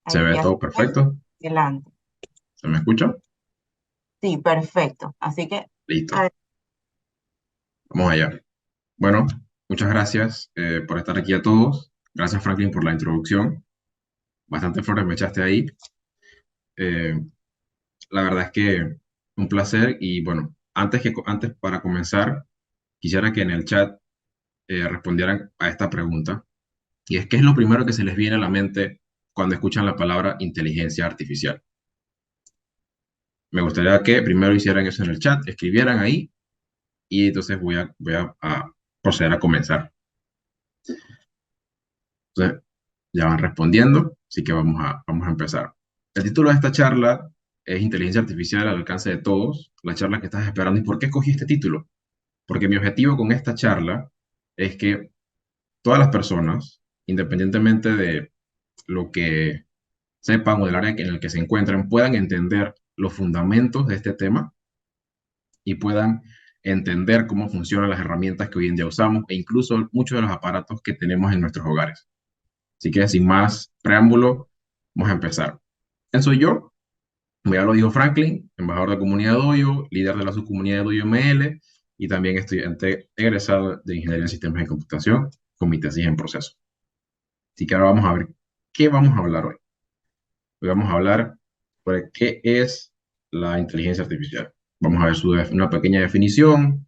¿Se Ahí ve ya todo está. perfecto? Adelante. ¿Se me escucha? Sí, perfecto. Así que, Listo, a- vamos allá. Bueno, muchas gracias por estar aquí a todos. Gracias, Franklin, por la introducción. Bastante flores me echaste ahí. Eh, la verdad es que un placer y bueno, antes para comenzar, quisiera que en el chat respondieran a esta pregunta. Y es, ¿qué es lo primero que se les viene a la mente cuando escuchan la palabra inteligencia artificial? Me gustaría que primero hicieran eso en el chat, escribieran ahí y entonces voy a proceder a comenzar. Entonces, ya van respondiendo, así que vamos a empezar. El título de esta charla es Inteligencia Artificial al alcance de todos, la charla que estás esperando. ¿Y por qué escogí este título? Porque mi objetivo con esta charla es que todas las personas, independientemente de lo que sepan o del área en el que se encuentren, puedan entender los fundamentos de este tema y puedan entender cómo funcionan las herramientas que hoy en día usamos e incluso muchos de los aparatos que tenemos en nuestros hogares. Así que sin más preámbulo, vamos a empezar. ¿Quién soy yo? Como ya lo dijo Franklin, embajador de comunidad Doyo, líder de la subcomunidad de Doyo ML y también estudiante egresado de Ingeniería en Sistemas de Computación con mi tesis en proceso. Así que ahora vamos a ver qué vamos a hablar hoy. Hoy vamos a hablar sobre qué es la inteligencia artificial. Vamos a ver una pequeña definición,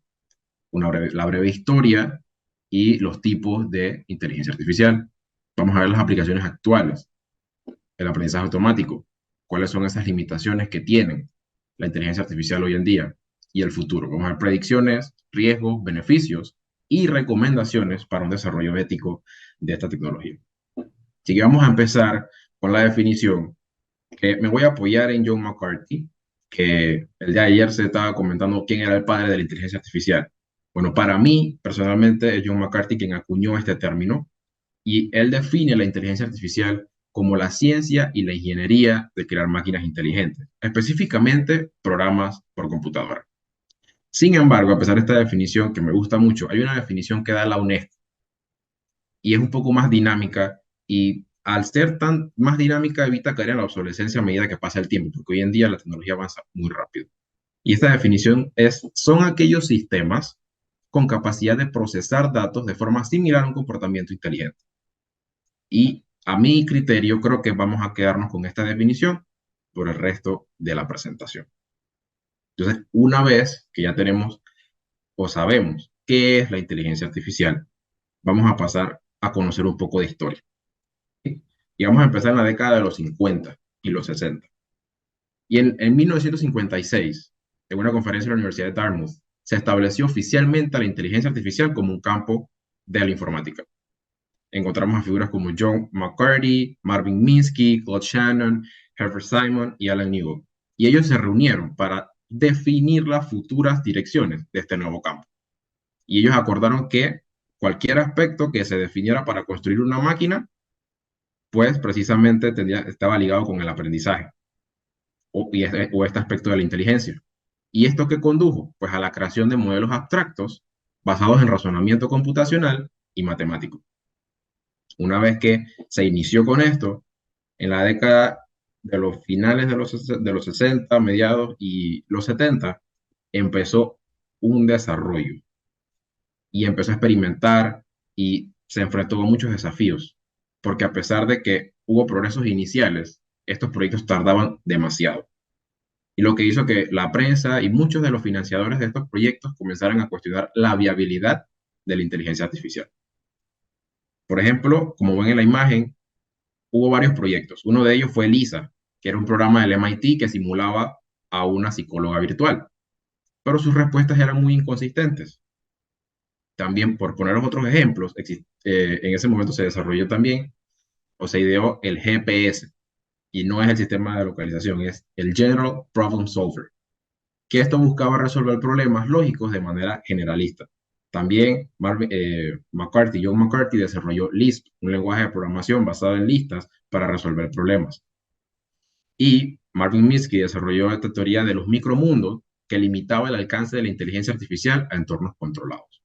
la breve historia y los tipos de inteligencia artificial. Vamos a ver las aplicaciones actuales, el aprendizaje automático, cuáles son esas limitaciones que tienen la inteligencia artificial hoy en día y el futuro. Vamos a ver predicciones, riesgos, beneficios y recomendaciones para un desarrollo ético de esta tecnología. Así que vamos a empezar con la definición que me voy a apoyar en John McCarthy, que el de ayer se estaba comentando quién era el padre de la inteligencia artificial. Bueno, para mí, personalmente, es John McCarthy quien acuñó este término y él define la inteligencia artificial como la ciencia y la ingeniería de crear máquinas inteligentes, específicamente programas por computadora. Sin embargo, a pesar de esta definición que me gusta mucho, hay una definición que da la UNESCO y es un poco más dinámica y al ser tan más dinámica evita caer en la obsolescencia a medida que pasa el tiempo, porque hoy en día la tecnología avanza muy rápido. Y esta definición son aquellos sistemas con capacidad de procesar datos de forma similar a un comportamiento inteligente. Y a mi criterio, creo que vamos a quedarnos con esta definición por el resto de la presentación. Entonces, una vez que ya tenemos o sabemos qué es la inteligencia artificial, vamos a pasar a conocer un poco de historia. ¿Sí? Y vamos a empezar en la década de los 50 y los 60. Y en 1956, en una conferencia en la Universidad de Dartmouth, se estableció oficialmente la inteligencia artificial como un campo de la informática. Encontramos a figuras como John McCarthy, Marvin Minsky, Claude Shannon, Herbert Simon y Alan Newell. Y ellos se reunieron para definir las futuras direcciones de este nuevo campo. Y ellos acordaron que cualquier aspecto que se definiera para construir una máquina, pues precisamente estaba ligado con el aprendizaje o este aspecto de la inteligencia. ¿Y esto qué condujo? Pues a la creación de modelos abstractos basados en razonamiento computacional y matemático. Una vez que se inició con esto, en la década de los finales de los 60, mediados y los 70, empezó un desarrollo y empezó a experimentar y se enfrentó a muchos desafíos, porque a pesar de que hubo progresos iniciales, estos proyectos tardaban demasiado. Y lo que hizo que la prensa y muchos de los financiadores de estos proyectos comenzaran a cuestionar la viabilidad de la inteligencia artificial. Por ejemplo, como ven en la imagen, hubo varios proyectos. Uno de ellos fue LISA, que era un programa del MIT que simulaba a una psicóloga virtual, pero sus respuestas eran muy inconsistentes. También, por poner otros ejemplos, en ese momento se desarrolló también o se ideó el GPS, y no es el sistema de localización, es el General Problem Solver, que esto buscaba resolver problemas lógicos de manera generalista. También John McCarthy desarrolló Lisp, un lenguaje de programación basado en listas para resolver problemas. Y Marvin Minsky desarrolló esta teoría de los micromundos que limitaba el alcance de la inteligencia artificial a entornos controlados.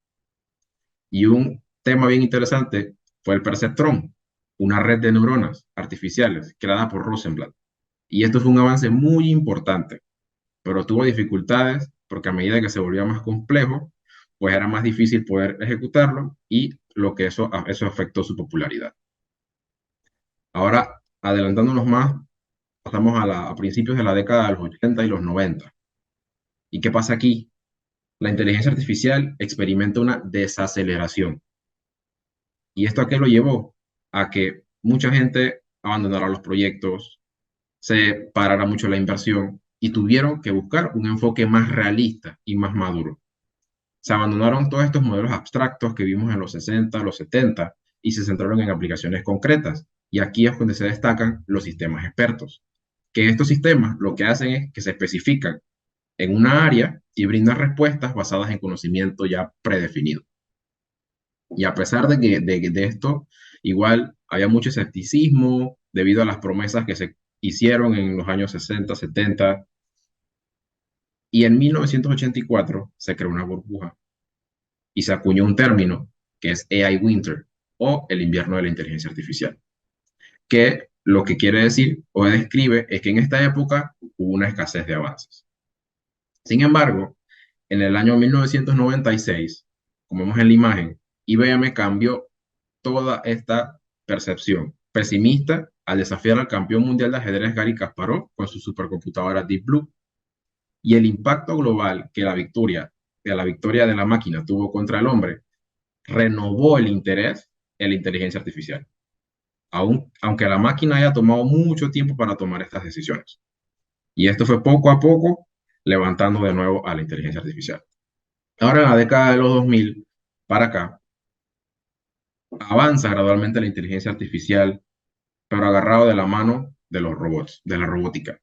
Y un tema bien interesante fue el perceptrón, una red de neuronas artificiales creada por Rosenblatt. Y esto fue un avance muy importante, pero tuvo dificultades porque a medida que se volvía más complejo, pues era más difícil poder ejecutarlo y lo que eso afectó su popularidad. Ahora, adelantándonos más, pasamos a principios de la década de los 80 y los 90. ¿Y qué pasa aquí? La inteligencia artificial experimenta una desaceleración. ¿Y esto a qué lo llevó? A que mucha gente abandonara los proyectos, se parara mucho la inversión y tuvieron que buscar un enfoque más realista y más maduro. Se abandonaron todos estos modelos abstractos que vimos en los 60, los 70 y se centraron en aplicaciones concretas. Y aquí es donde se destacan los sistemas expertos, que estos sistemas lo que hacen es que se especifican en una área y brindan respuestas basadas en conocimiento ya predefinido. Y a pesar de esto, igual había mucho escepticismo debido a las promesas que se hicieron en los años 60, 70, y en 1984 se creó una burbuja y se acuñó un término que es AI Winter o el invierno de la inteligencia artificial, que lo que quiere decir o describe es que en esta época hubo una escasez de avances. Sin embargo, en el año 1996, como vemos en la imagen, IBM cambió toda esta percepción pesimista al desafiar al campeón mundial de ajedrez Garry Kasparov con su supercomputadora Deep Blue. Y el impacto global que la victoria de la máquina tuvo contra el hombre renovó el interés en la inteligencia artificial, aunque la máquina haya tomado mucho tiempo para tomar estas decisiones. Y esto fue poco a poco levantando de nuevo a la inteligencia artificial. Ahora, en la década de los 2000 para acá, avanza gradualmente la inteligencia artificial, pero agarrado de la mano de los robots, de la robótica.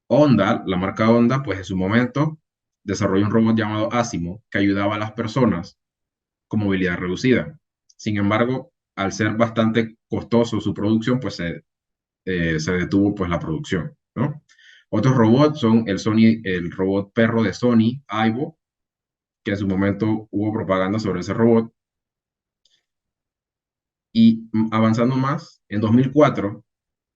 Honda, la marca Honda, pues en su momento desarrolló un robot llamado Asimo que ayudaba a las personas con movilidad reducida. Sin embargo, al ser bastante costoso su producción, pues se detuvo pues la producción, ¿no? Otros robots son el robot perro de Sony, Aibo, que en su momento hubo propaganda sobre ese robot. Y avanzando más, en 2004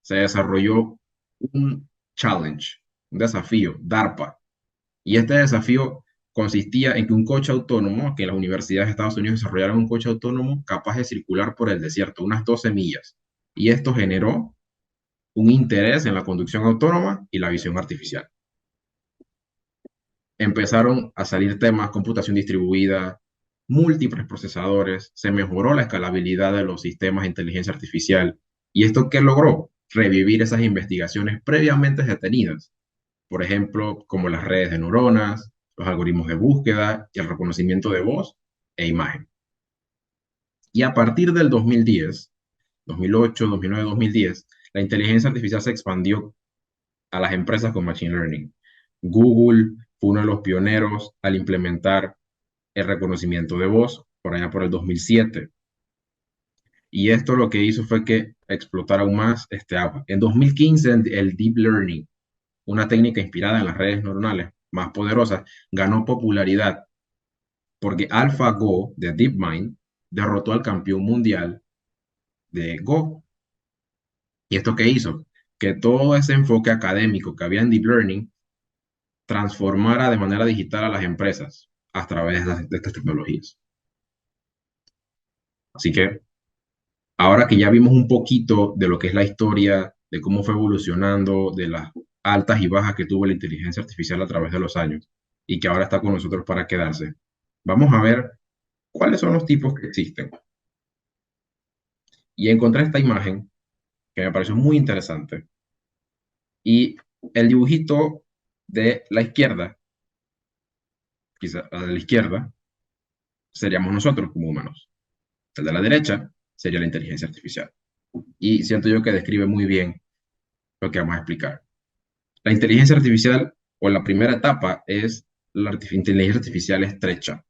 se desarrolló un challenge, un desafío, DARPA. Y este desafío consistía en que un coche autónomo, que las universidades de Estados Unidos desarrollaron un coche autónomo capaz de circular por el desierto, unas 12 millas. Y esto generó un interés en la conducción autónoma y la visión artificial. Empezaron a salir temas, computación distribuida, múltiples procesadores, se mejoró la escalabilidad de los sistemas de inteligencia artificial. ¿Y esto qué logró? Revivir esas investigaciones previamente detenidas, por ejemplo, como las redes de neuronas, los algoritmos de búsqueda y el reconocimiento de voz e imagen. Y a partir del 2010, 2008, 2009, 2010, la inteligencia artificial se expandió a las empresas con Machine Learning. Google fue uno de los pioneros al implementar el reconocimiento de voz por allá por el 2007. Y esto lo que hizo fue que explotara aún más este agua. En 2015, el Deep Learning, una técnica inspirada en las redes neuronales más poderosas, ganó popularidad porque AlphaGo de DeepMind derrotó al campeón mundial de Go. ¿Y esto qué hizo? Que todo ese enfoque académico que había en Deep Learning transformara de manera digital a las empresas a través de estas tecnologías. Así que ahora que ya vimos un poquito de lo que es la historia, de cómo fue evolucionando, de las altas y bajas que tuvo la inteligencia artificial a través de los años y que ahora está con nosotros para quedarse, vamos a ver cuáles son los tipos que existen. Y encontré esta imagen que me pareció muy interesante. Y el dibujito de la izquierda, quizá la de la izquierda, seríamos nosotros como humanos. El de la derecha sería la inteligencia artificial. Y siento yo que describe muy bien lo que vamos a explicar. La inteligencia artificial, o la primera etapa, es la inteligencia artificial estrecha,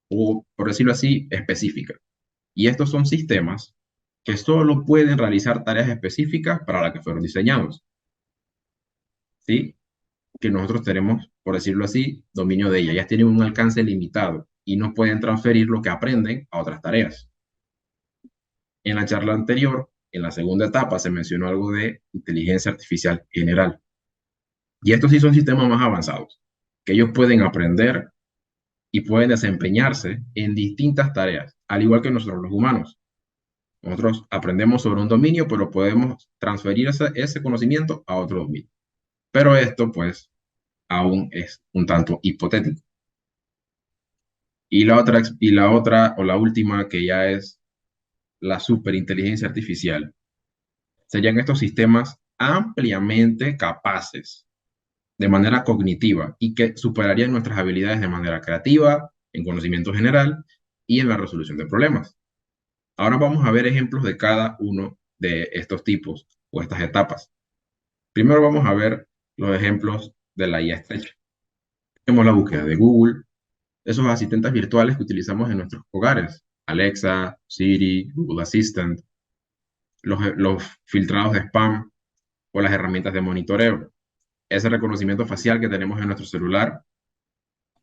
o por decirlo así, específica. Y estos son sistemas que solo pueden realizar tareas específicas para las que fueron diseñados. ¿Sí? Que nosotros tenemos, por decirlo así, dominio de ella. Ellas tienen un alcance limitado y no pueden transferir lo que aprenden a otras tareas. En la charla anterior, en la segunda etapa, se mencionó algo de inteligencia artificial general. Y estos sí son sistemas más avanzados, que ellos pueden aprender y pueden desempeñarse en distintas tareas, al igual que nosotros los humanos. Nosotros aprendemos sobre un dominio, pero podemos transferir ese conocimiento a otro dominio. Pero esto, pues, aún es un tanto hipotético. Y la otra, o la última, que ya es la superinteligencia artificial, serían estos sistemas ampliamente capaces de manera cognitiva y que superarían nuestras habilidades de manera creativa, en conocimiento general y en la resolución de problemas. Ahora vamos a ver ejemplos de cada uno de estos tipos o estas etapas. Primero vamos a ver los ejemplos de la IA estrecha. Tenemos la búsqueda de Google, esos asistentes virtuales que utilizamos en nuestros hogares, Alexa, Siri, Google Assistant, los filtrados de spam o las herramientas de monitoreo. Ese reconocimiento facial que tenemos en nuestro celular,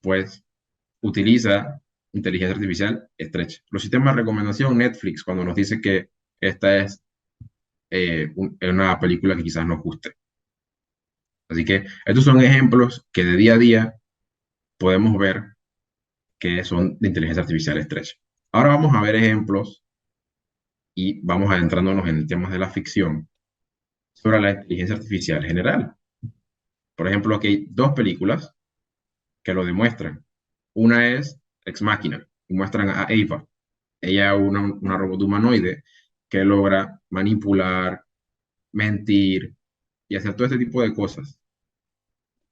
pues utiliza inteligencia artificial estrecha. Los sistemas de recomendación, Netflix, cuando nos dice que esta es una película que quizás nos guste. Así que estos son ejemplos que de día a día podemos ver que son de inteligencia artificial estrecha. Ahora vamos a ver ejemplos y vamos adentrándonos en temas de la ficción sobre la inteligencia artificial general. Por ejemplo, aquí hay dos películas que lo demuestran. Una es Ex Machina, y muestran a Ava. Ella es una robot humanoide que logra manipular, mentir y hacer todo este tipo de cosas.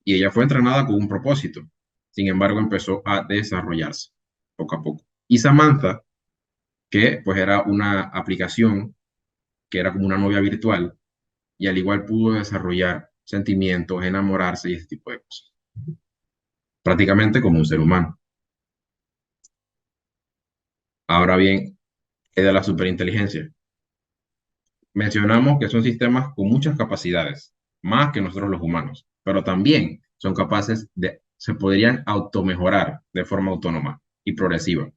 Y ella fue entrenada con un propósito. Sin embargo, empezó a desarrollarse poco a poco. Y Samantha, que pues era una aplicación que era como una novia virtual y al igual pudo desarrollar sentimientos, enamorarse y ese tipo de cosas. Prácticamente como un ser humano. Ahora bien, ¿qué de la superinteligencia? Mencionamos que son sistemas con muchas capacidades, más que nosotros los humanos, pero también son capaces se podrían automejorar de forma autónoma y progresiva.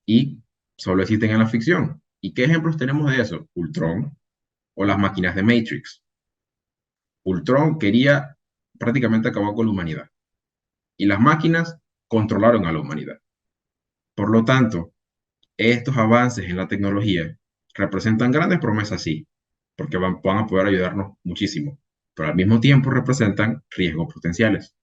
Y solo existen en la ficción. ¿Y qué ejemplos tenemos de eso? Ultron o las máquinas de Matrix. Ultron quería prácticamente acabar con la humanidad y las máquinas controlaron a la humanidad. Por lo tanto, estos avances en la tecnología representan grandes promesas, sí, porque van a poder ayudarnos muchísimo, pero al mismo tiempo representan riesgos potenciales.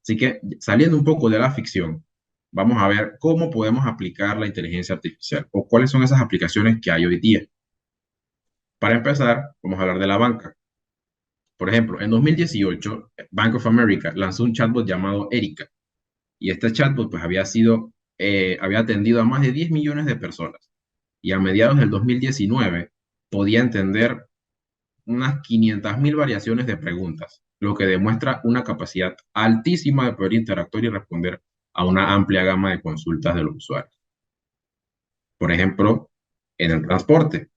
Así que saliendo un poco de la ficción, vamos a ver cómo podemos aplicar la inteligencia artificial o cuáles son esas aplicaciones que hay hoy día. Para empezar, vamos a hablar de la banca. Por ejemplo, en 2018, Bank of America lanzó un chatbot llamado Erika y este chatbot pues había atendido a más de 10 millones de personas y a mediados del 2019 podía entender unas 500.000 variaciones de preguntas, lo que demuestra una capacidad altísima de poder interactuar y responder a una amplia gama de consultas de los usuarios. Por ejemplo, en el transporte.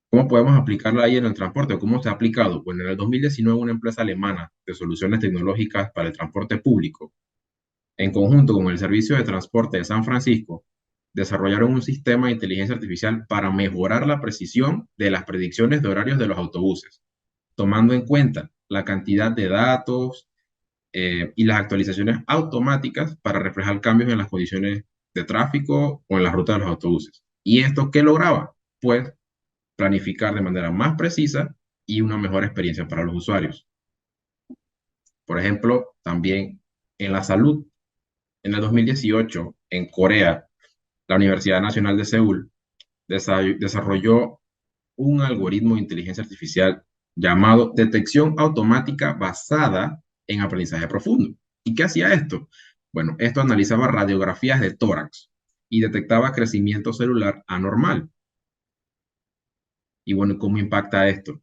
¿Cómo podemos aplicarla ahí en el transporte? ¿Cómo se ha aplicado? Bueno, en el 2019 una empresa alemana de soluciones tecnológicas para el transporte público, en conjunto con el Servicio de Transporte de San Francisco, desarrollaron un sistema de inteligencia artificial para mejorar la precisión de las predicciones de horarios de los autobuses, tomando en cuenta la cantidad de datos y las actualizaciones automáticas para reflejar cambios en las condiciones de tráfico o en la ruta de los autobuses. ¿Y esto qué lograba? Pues planificar de manera más precisa y una mejor experiencia para los usuarios. Por ejemplo, también en la salud, en el 2018, en Corea, la Universidad Nacional de Seúl desarrolló un algoritmo de inteligencia artificial llamado detección automática basada en aprendizaje profundo. ¿Y qué hacía esto? Bueno, esto analizaba radiografías de tórax y detectaba crecimiento celular anormal. Y bueno, ¿cómo impacta esto?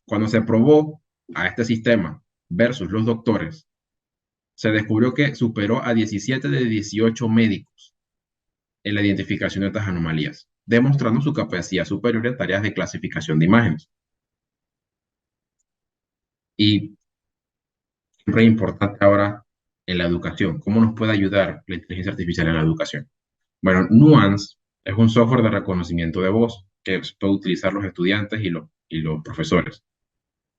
Cuando se probó a este sistema versus los doctores, se descubrió que superó a 17 de 18 médicos en la identificación de estas anomalías, demostrando su capacidad superior en tareas de clasificación de imágenes. Y siempre es importante ahora en la educación, ¿cómo nos puede ayudar la inteligencia artificial en la educación? Bueno, Nuance Es un software de reconocimiento de voz que puede utilizar los estudiantes y los profesores,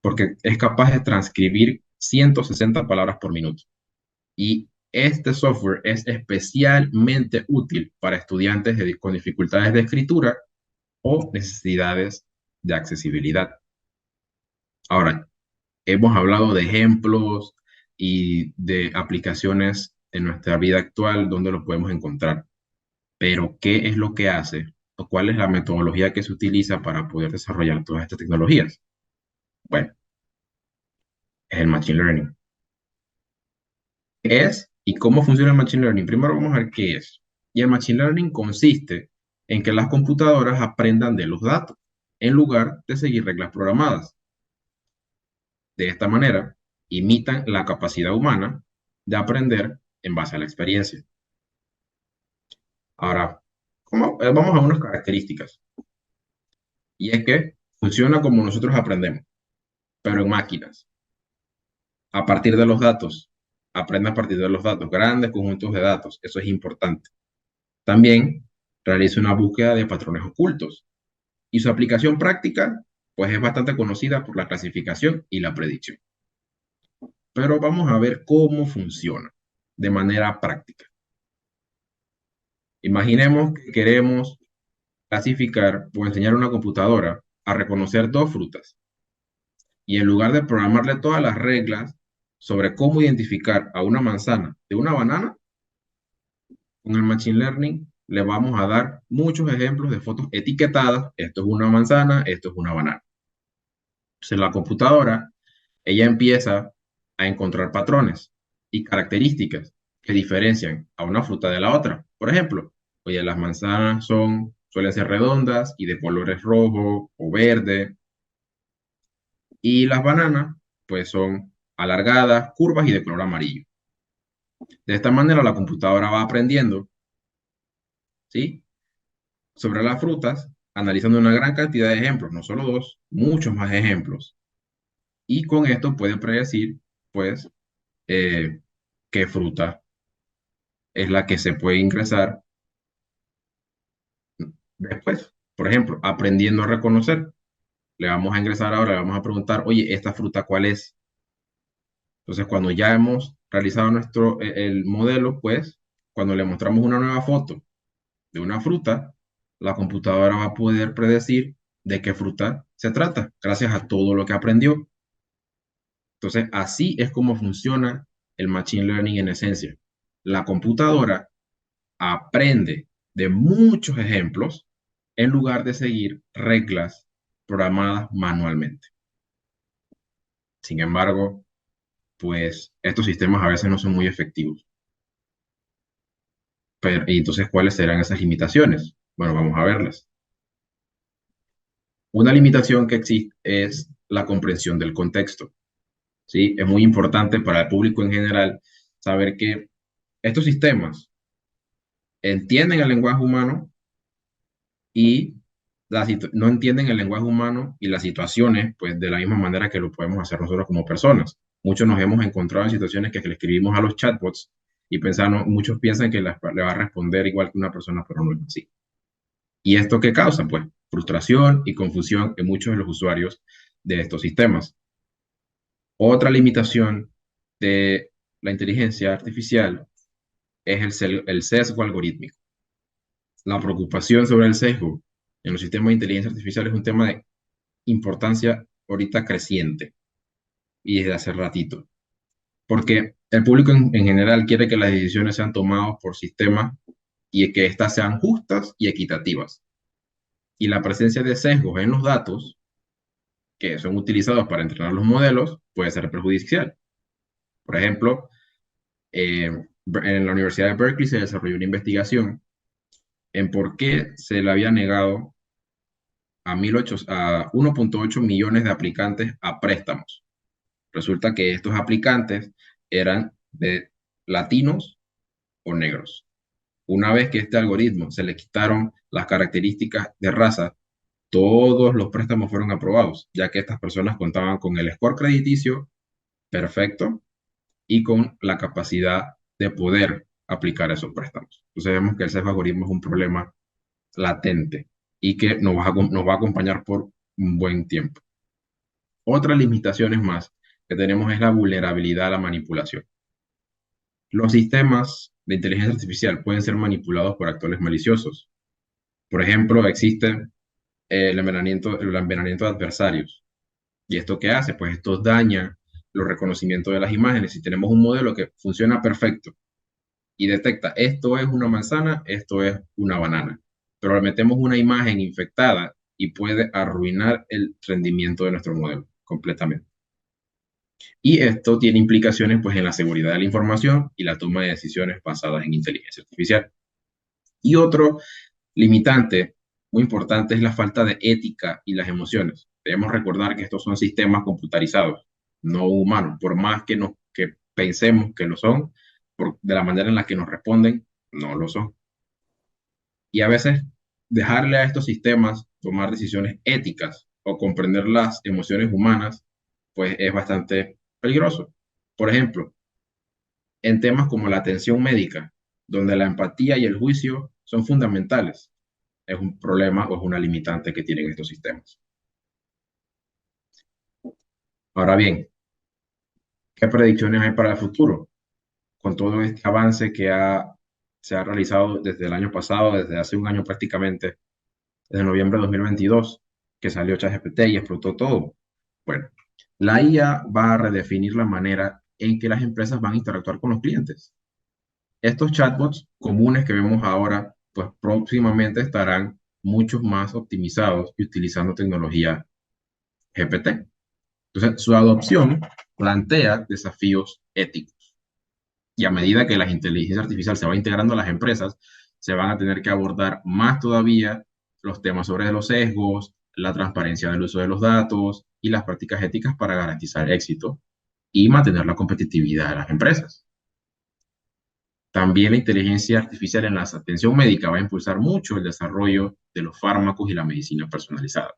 porque es capaz de transcribir 160 palabras por minuto. Y este software es especialmente útil para estudiantes con dificultades de escritura o necesidades de accesibilidad. Ahora, hemos hablado de ejemplos y de aplicaciones en nuestra vida actual donde lo podemos encontrar, pero ¿qué es lo que hace o cuál es la metodología que se utiliza para poder desarrollar todas estas tecnologías? Bueno, es el Machine Learning. ¿Qué es y cómo funciona el Machine Learning? Primero vamos a ver qué es. Y el Machine Learning consiste en que las computadoras aprendan de los datos en lugar de seguir reglas programadas. De esta manera, imitan la capacidad humana de aprender en base a la experiencia. Ahora, vamos a unas características. Y es que funciona como nosotros aprendemos, pero en máquinas, a partir de los datos. Aprende a partir de los datos, grandes conjuntos de datos. Eso es importante. También realiza una búsqueda de patrones ocultos. Y su aplicación práctica, pues es bastante conocida por la clasificación y la predicción. Pero vamos a ver cómo funciona de manera práctica. Imaginemos que queremos clasificar o enseñar a una computadora a reconocer dos frutas. Y en lugar de programarle todas las reglas sobre cómo identificar a una manzana de una banana, con el Machine Learning le vamos a dar muchos ejemplos de fotos etiquetadas. Esto es una manzana, esto es una banana. Entonces la computadora, ella empieza a encontrar patrones y características que diferencian a una fruta de la otra. Por ejemplo, oye, las manzanas suelen ser redondas y de colores rojo o verde, y las bananas, pues son alargadas, curvas y de color amarillo. De esta manera la computadora va aprendiendo, ¿sí?, sobre las frutas, analizando una gran cantidad de ejemplos, no solo dos, muchos más ejemplos. Y con esto puede predecir, pues, eh, qué fruta es la que se puede ingresar después. Por ejemplo, aprendiendo a reconocer. Le vamos a ingresar ahora, le vamos a preguntar, oye, ¿esta fruta cuál es? Entonces, cuando ya hemos realizado el modelo, pues, cuando le mostramos una nueva foto de una fruta, la computadora va a poder predecir de qué fruta se trata, gracias a todo lo que aprendió. Entonces, así es como funciona el Machine Learning en esencia. La computadora aprende de muchos ejemplos en lugar de seguir reglas programadas manualmente. Sin embargo, pues estos sistemas a veces no son muy efectivos. Y entonces, ¿cuáles serán esas limitaciones? Bueno, vamos a verlas. Una limitación que existe es la comprensión del contexto. ¿Sí? Es muy importante para el público en general saber que estos sistemas entienden el lenguaje humano y no entienden el lenguaje humano y las situaciones, pues de la misma manera que lo podemos hacer nosotros como personas. Muchos nos hemos encontrado en situaciones que le escribimos a los chatbots y muchos piensan que le va a responder igual que una persona, pero no es así. ¿Y esto qué causa? Pues frustración y confusión en muchos de los usuarios de estos sistemas. Otra limitación de la inteligencia artificial es el sesgo algorítmico. La preocupación sobre el sesgo en los sistemas de inteligencia artificial es un tema de importancia ahorita creciente y desde hace ratito, porque el público en general quiere que las decisiones sean tomadas por sistemas y que éstas sean justas y equitativas. Y la presencia de sesgos en los datos que son utilizados para entrenar los modelos puede ser perjudicial. Por ejemplo, en la Universidad de Berkeley se desarrolló una investigación en por qué se le había negado a 1.8 millones de aplicantes a préstamos. Resulta que estos aplicantes eran de latinos o negros. Una vez que este algoritmo se le quitaron las características de raza, todos los préstamos fueron aprobados, ya que estas personas contaban con el score crediticio perfecto y con la capacidad de poder aplicar esos préstamos. Entonces vemos que el sesgo algoritmo es un problema latente y que nos va a acompañar por un buen tiempo. Otras limitaciones más que tenemos es la vulnerabilidad a la manipulación. Los sistemas de inteligencia artificial pueden ser manipulados por actores maliciosos. Por ejemplo, existe el envenenamiento de adversarios. ¿Y esto qué hace? Pues esto daña los reconocimientos de las imágenes. Si tenemos un modelo que funciona perfecto y detecta esto es una manzana, esto es una banana, pero le metemos una imagen infectada y puede arruinar el rendimiento de nuestro modelo completamente. Y esto tiene implicaciones pues en la seguridad de la información y la toma de decisiones basadas en inteligencia artificial. Y otro limitante muy importante es la falta de ética y las emociones. Debemos recordar que estos son sistemas computarizados, no humanos. Por más que pensemos que lo son, de la manera en la que nos responden, no lo son. Y a veces dejarle a estos sistemas tomar decisiones éticas o comprender las emociones humanas, pues es bastante peligroso. Por ejemplo, en temas como la atención médica, donde la empatía y el juicio son fundamentales, es un problema o es una limitante que tienen estos sistemas. Ahora bien, ¿qué predicciones hay para el futuro? Con todo este avance se ha realizado desde el año pasado, desde hace un año prácticamente, desde noviembre de 2022, que salió ChatGPT y explotó todo. Bueno, la IA va a redefinir la manera en que las empresas van a interactuar con los clientes. Estos chatbots comunes que vemos ahora, pues próximamente estarán mucho más optimizados y utilizando tecnología GPT. Entonces, su adopción plantea desafíos éticos. Y a medida que la inteligencia artificial se va integrando a las empresas, se van a tener que abordar más todavía los temas sobre los sesgos, la transparencia del uso de los datos y las prácticas éticas para garantizar éxito y mantener la competitividad de las empresas. También la inteligencia artificial en la atención médica va a impulsar mucho el desarrollo de los fármacos y la medicina personalizada.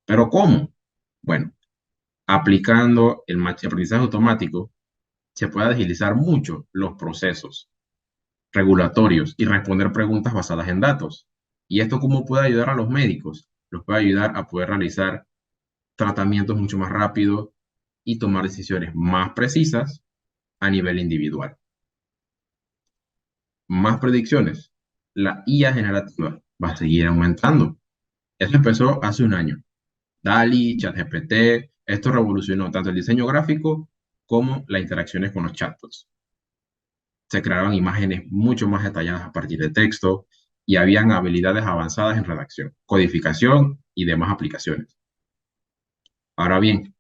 ¿Pero cómo? Bueno, aplicando el aprendizaje automático, se puede agilizar mucho los procesos regulatorios y responder preguntas basadas en datos. ¿Y esto cómo puede ayudar a los médicos? Los puede ayudar a poder realizar tratamientos mucho más rápido y tomar decisiones más precisas a nivel individual. Más predicciones. La IA generativa va a seguir aumentando. Eso empezó hace un año. DALI, ChatGPT, esto revolucionó tanto el diseño gráfico como las interacciones con los chatbots. Se crearon imágenes mucho más detalladas a partir de texto y habían habilidades avanzadas en redacción, codificación y demás aplicaciones. Ahora bien,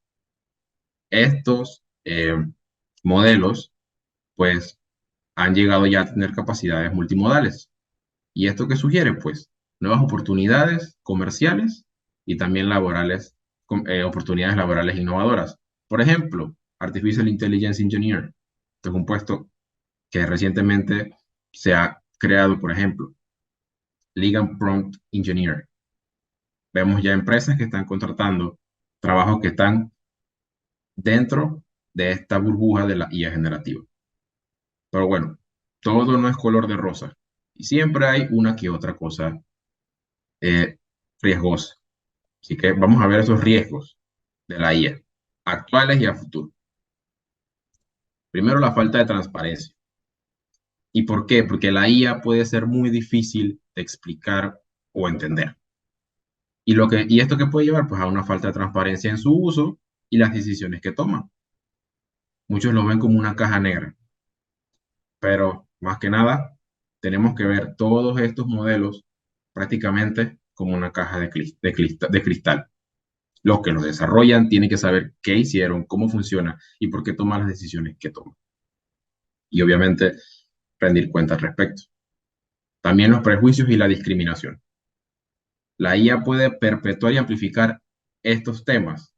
estos modelos pues han llegado ya a tener capacidades multimodales. ¿Y esto qué sugiere? Pues nuevas oportunidades comerciales y también laborales, oportunidades laborales innovadoras. Por ejemplo, Artificial Intelligence Engineer. Este es un puesto que recientemente se ha creado, por ejemplo, Legal Prompt Engineer. Vemos ya empresas que están contratando trabajos que están dentro de esta burbuja de la IA generativa. Pero bueno, todo no es color de rosa y siempre hay una que otra cosa eh, riesgosa. Así que vamos a ver esos riesgos de la IA, actuales y a futuro. Primero, la falta de transparencia. ¿Y por qué? Porque la IA puede ser muy difícil de explicar o entender. Y esto que puede llevar pues a una falta de transparencia en su uso y las decisiones que toma. Muchos lo ven como una caja negra, pero más que nada tenemos que ver todos estos modelos prácticamente como una caja de cristal. Los que los desarrollan tienen que saber qué hicieron, cómo funciona y por qué toman las decisiones que toman. Y obviamente rendir cuenta al respecto. También los prejuicios y la discriminación. La IA puede perpetuar y amplificar estos temas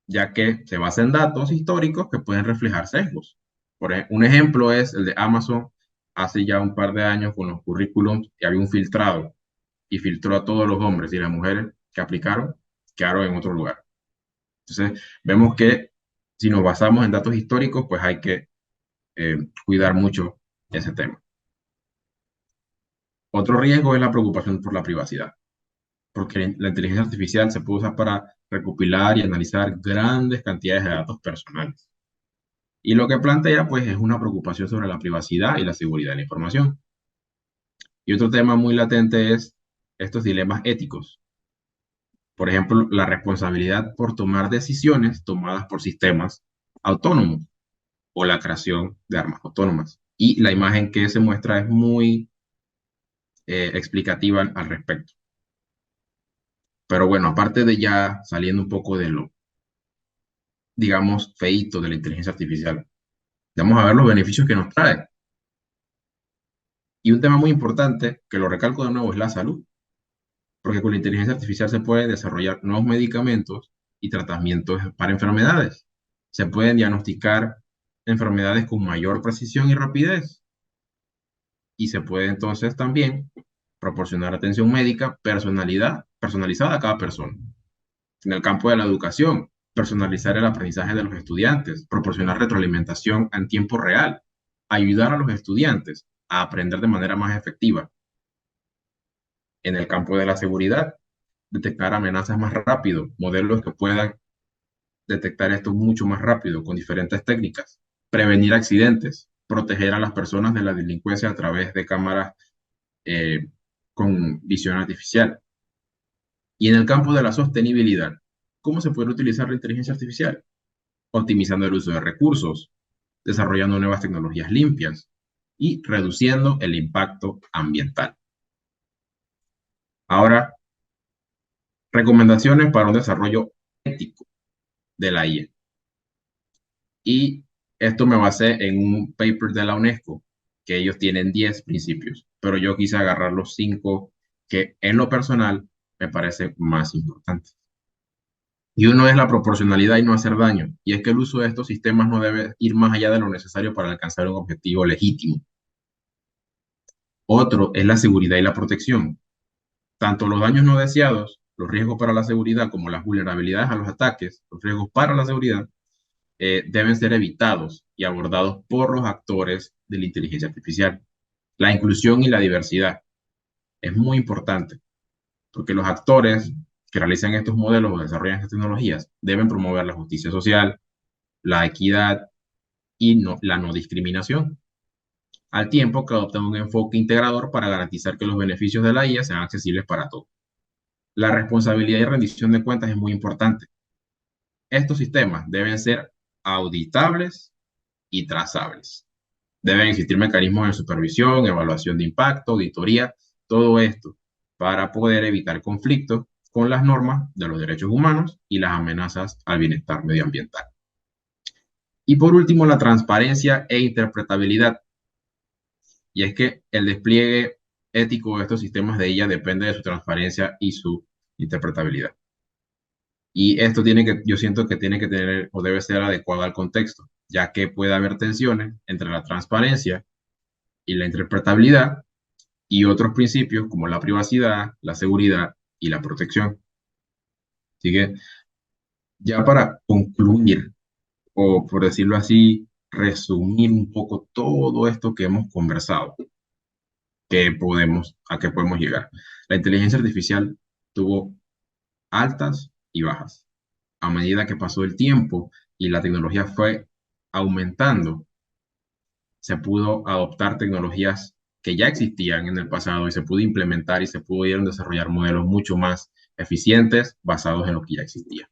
ya que se basa en datos históricos que pueden reflejar sesgos. Un ejemplo es el de Amazon hace ya un par de años con los currículums que había un filtrado y filtró a todos los hombres y las mujeres que aplicaron quedaron en otro lugar. Entonces, vemos que si nos basamos en datos históricos, pues hay que cuidar mucho ese tema. Otro riesgo es la preocupación por la privacidad, porque la inteligencia artificial se puede usar para recopilar y analizar grandes cantidades de datos personales. Y lo que plantea, pues, es una preocupación sobre la privacidad y la seguridad de la información. Y otro tema muy latente es estos dilemas éticos. Por ejemplo, la responsabilidad por tomar decisiones tomadas por sistemas autónomos o la creación de armas autónomas. Y la imagen que se muestra es muy explicativa al respecto. Pero bueno, aparte de ya saliendo un poco de lo, digamos, feíto de la inteligencia artificial, vamos a ver los beneficios que nos trae. Y un tema muy importante, que lo recalco de nuevo, es la salud, porque con la inteligencia artificial se pueden desarrollar nuevos medicamentos y tratamientos para enfermedades. Se pueden diagnosticar enfermedades con mayor precisión y rapidez. Y se puede entonces también proporcionar atención médica personalizada a cada persona. En el campo de la educación, personalizar el aprendizaje de los estudiantes, proporcionar retroalimentación en tiempo real, ayudar a los estudiantes a aprender de manera más efectiva. En el campo de la seguridad, detectar amenazas más rápido, modelos que puedan detectar esto mucho más rápido con diferentes técnicas, prevenir accidentes, proteger a las personas de la delincuencia a través de cámaras eh, con visión artificial. Y en el campo de la sostenibilidad, ¿cómo se puede utilizar la inteligencia artificial? Optimizando el uso de recursos, desarrollando nuevas tecnologías limpias y reduciendo el impacto ambiental. Ahora, recomendaciones para un desarrollo ético de la IA. Y esto me basé en un paper de la UNESCO, que ellos tienen 10 principios, pero yo quise agarrar los 5 que en lo personal me parecen más importantes. Y uno es la proporcionalidad y no hacer daño. Y es que el uso de estos sistemas no debe ir más allá de lo necesario para alcanzar un objetivo legítimo. Otro es la seguridad y la protección. Tanto los daños no deseados, los riesgos para la seguridad, como las vulnerabilidades a los ataques, los riesgos para la seguridad, deben ser evitados y abordados por los actores de la inteligencia artificial. La inclusión y la diversidad es muy importante, porque los actores que realizan estos modelos o desarrollan estas tecnologías deben promover la justicia social, la equidad y la no discriminación, al tiempo que adoptan un enfoque integrador para garantizar que los beneficios de la IA sean accesibles para todos. La responsabilidad y rendición de cuentas es muy importante. Estos sistemas deben ser auditables y trazables. Deben existir mecanismos de supervisión, evaluación de impacto, auditoría, todo esto para poder evitar conflictos con las normas de los derechos humanos y las amenazas al bienestar medioambiental. Y por último, la transparencia e interpretabilidad. Y es que el despliegue ético de estos sistemas de IA depende de su transparencia y su interpretabilidad. Y esto yo siento que tiene que tener o debe ser adecuado al contexto, ya que puede haber tensiones entre la transparencia y la interpretabilidad y otros principios como la privacidad, la seguridad y la protección. Así que ya para concluir, o por decirlo así, resumir un poco todo esto que hemos conversado, a qué podemos llegar. La inteligencia artificial tuvo altas y bajas. A medida que pasó el tiempo y la tecnología fue aumentando, se pudo adoptar tecnologías que ya existían en el pasado y se pudo implementar y se pudieron desarrollar modelos mucho más eficientes basados en lo que ya existía.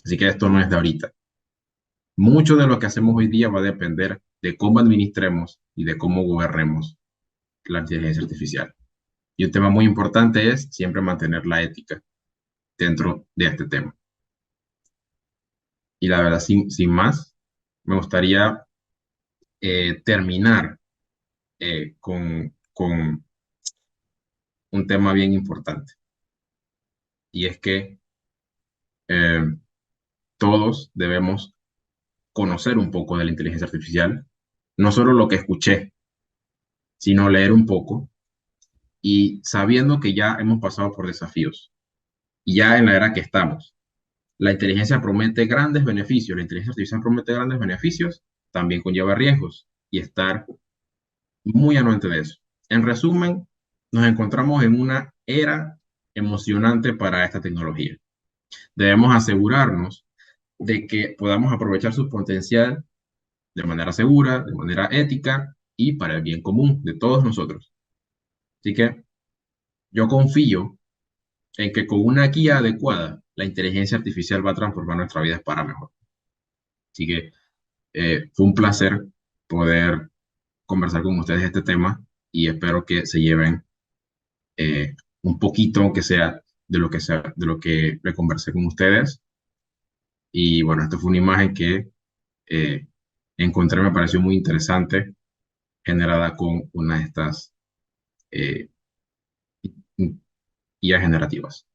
Así que esto no es de ahorita. Mucho de lo que hacemos hoy día va a depender de cómo administremos y de cómo gobernemos la inteligencia artificial. Y un tema muy importante es siempre mantener la ética dentro de este tema. Y la verdad, sin más, me gustaría terminar con un tema bien importante. Y es que eh, todos debemos conocer un poco de la inteligencia artificial, no solo lo que escuché, sino leer un poco y sabiendo que ya hemos pasado por desafíos y ya en la era que estamos. La inteligencia promete grandes beneficios, la inteligencia artificial promete grandes beneficios, también conlleva riesgos y estar muy anuente de eso. En resumen, Nos encontramos en una era emocionante para esta tecnología. Debemos asegurarnos de que podamos aprovechar su potencial de manera segura, de manera ética y para el bien común de todos nosotros. Así que yo confío en que con una guía adecuada, la inteligencia artificial va a transformar nuestras vidas para mejor. Así que fue un placer poder conversar con ustedes este tema y espero que se lleven un poquito, aunque sea, de lo que le conversé con ustedes. Y bueno, esta fue una imagen que eh, encontré, me pareció muy interesante, generada con una de estas eh, IA generativas.